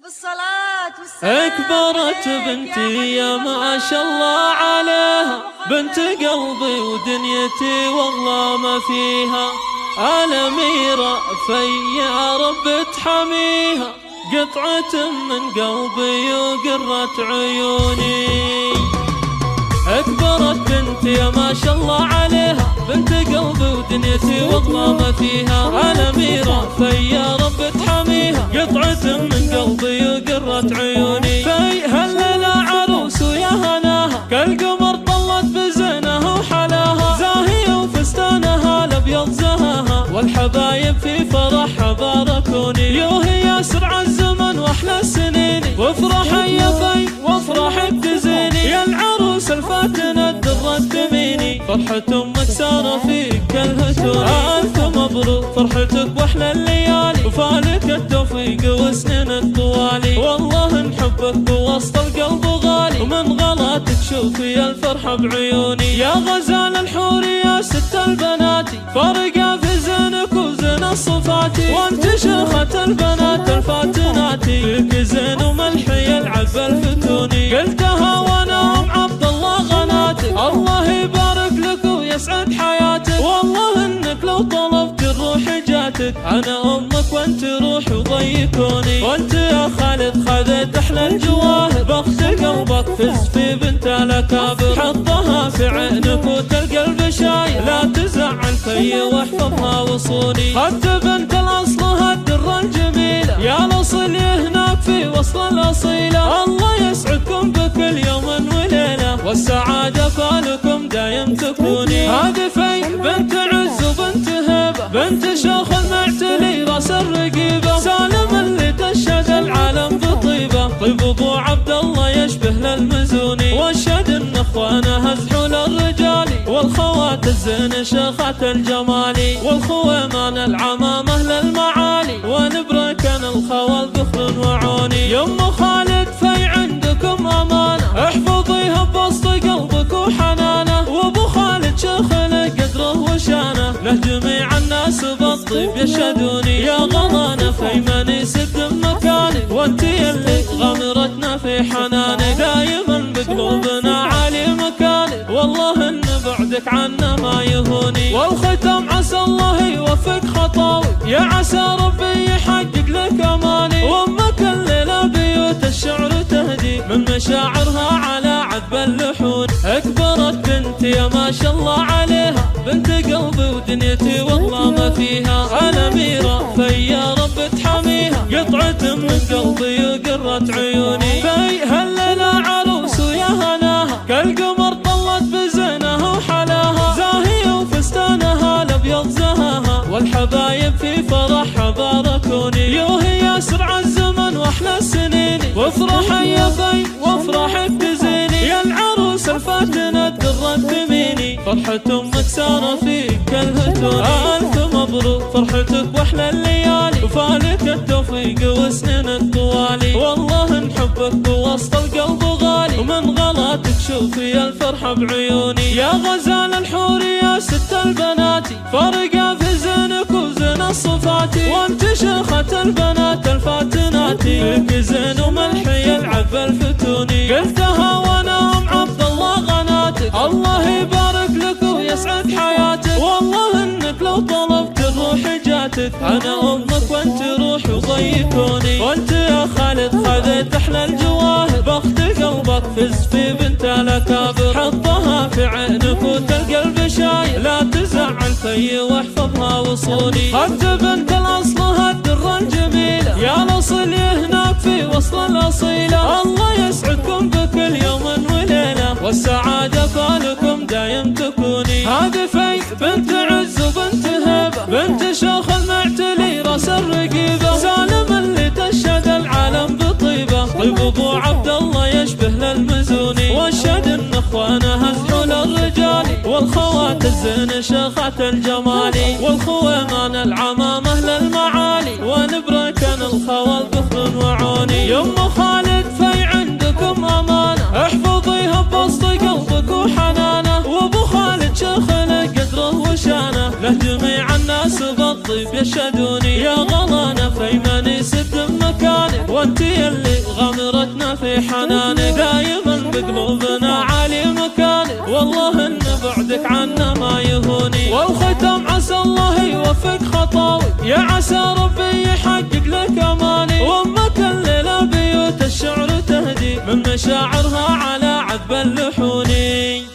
بالصلاة والسلام أكبرت بنتي يا ما شاء الله عليها، بنت قلبي ودنيتي والله ما فيها. الأميرة في يا رب تحميها، قطعة من قلبي وقرة عيوني. أكبرت بنتي يا ما شاء الله عليها، بنت قلبي ودنيتي والله ما فيها. الأميرة في يا رب تحميها، قطعة من قلبي وقرة عيوني. في هالليلة عروس ويا هناها، كالقمر طلت بزينها وحلاها. زاهية وفستانها الأبيض زهاها، والحبايب في فرحها باركوني. يوهي يا سرع الزمن واحلى السنين، وافرحي يا في وافرحك تزيني. يا العروس الفاتنة الدرة تميني، فرحة امك سارة فيك كالهتون. الف مبروك فرحتك واحلى الليالي، وفالك التوفيق وسنين الطوالي. والله نحبك بوسط القلب غالي، ومن غلاتك شوفي الفرحة بعيوني. يا غزال الحور يا ست البنات، فارقة في زينك وزين الصفاتي. وانت شيخة البنات الفاتنات، فيك زين وملحي العب الفتوني. قلتها وانا ام عبد الله غناتك، الله يبارك لك ويسعد حياتك. والله انك لو طلبت الروح جاتك، انا امك وانت روح وضيكوني. وانت يا خالد خذيت احلى الجواهر، بخت قلبك فز في بنت الاكابر. حطها في عينك وتلقى البشاير، لا تزعل في واحفظها وصوني. خدت بنت الاصل هالدره الجميله، يا الاصل هناك في وصل الاصيله. الله يسعدكم بكل يوم وليله، والسعاده فالكم دايم تكوني. هذه في بنت عز وبنت هبه، بنت شيخ المعتلي راس الرقيبه. سالم اللي تشهد العالم بطيبه، طيب ابو عبد الله يشبه للمزوني. واشهد ان اخوانها زحول الرجال، والخوات الزين شيخات الجمالي. والخويمان العمامه للمعالي، ونبركن الخوال بخل وعوني. يم خالد في عندكم امانه، احفظيها بوسط قلبك وحنانه. وابو خالد شيخ له قدره وشانه، له جميع الناس بالطيب يشهدوني. يا غضانه في من يسد مكانك، وانت يلي غمرتنا في حنانك. دايما بقلوبنا عالي مكانك، والله ان بعدك عنا ما يهوني. والختام عسى الله يوفق خطاوي، يا عسى ربي يحقق لك اماني. وامك الليله بيوت الشعر تهدي، من مشاعرها على عذب اللحون. اكبرت بنتي يا ما شاء الله عليها، بنت قلبي ودنيتي والله ما فيها. الاميره في يا رب تحميها، قطعه من قلبي وقرة عيوني. في هالليله عروس ويا هناها، كالقمر طلت بزينها وحلاها. زاهية وفستانها الابيض زهاها، والحبايب في فرحها باركوني. يوهي يا سرع الزمن واحلى السنين، وافرحي يا في وافرحك تزيني. يا العروس الفاتنة الدرة تميني، فرحة امك سارة فيك كالهتون. الف مبروك فرحتك واحلى الليالي، وفالك التوفيق وسنين الطوالي. والله نحبك بوسط القلب غالي، ومن غلاتك شوفي الفرحة بعيوني. يا غزال الحور يا ست البنات، فارقة في زينك وزين الصفاتي. وانت شيخة البنات الفاتنات، فيك زين وملحي العب الفتوني. قلتها وانا ام عبد الله غناتك، الله يبارك لك ويسعد حياتك. والله انك لو طلبت الروح جاتك، انا امك وانت روح وضيكوني. وانت يا خالد خذيت احلى الجواهر، بخت قلبك فز في بنت الاكابر. حطها في عينك وتلقى البشاير، لا تزعل في واحفظها وصوني. خدت بنت الاصل هالدره الجميله، يا الاصل هناك في وصل الاصيله. الله يسعدكم بكل يوم وليله، والسعاده فالكم دايم تكوني. هذه في بنت عز وبنت هبه، بنت شيخ المعتلي راس الرقيبه. سالم اللي تشهد العالم بطيبه، طيب ابو عبد الله يشبه للمزوني. واشهد ان اخوانها زحول الرجال، والخوات الزين شيخات الجمالي. والخويمان العمامه للمعالي، ونبركن الخوال بخل وعوني. يم خالد في عندكم امانه، احفظيها بوسط قلبك وحنانه. وابو خالد شيخ له قدره وشانه، له جميع الناس بالطيب يشهدوني. يا غلانا في من يسد مكانك، وانت اللي غمرتنا في حنانك، دايما بقلوبنا عالي مكانك، والله ان بعدك عنا ما يهوني. والختم عسى الله يوفق خطاوي، يا عسى ربي يحقق لك اماني، وامك الليله بيوت الشعر تهدي من مشاعرها على عذب اللحوني.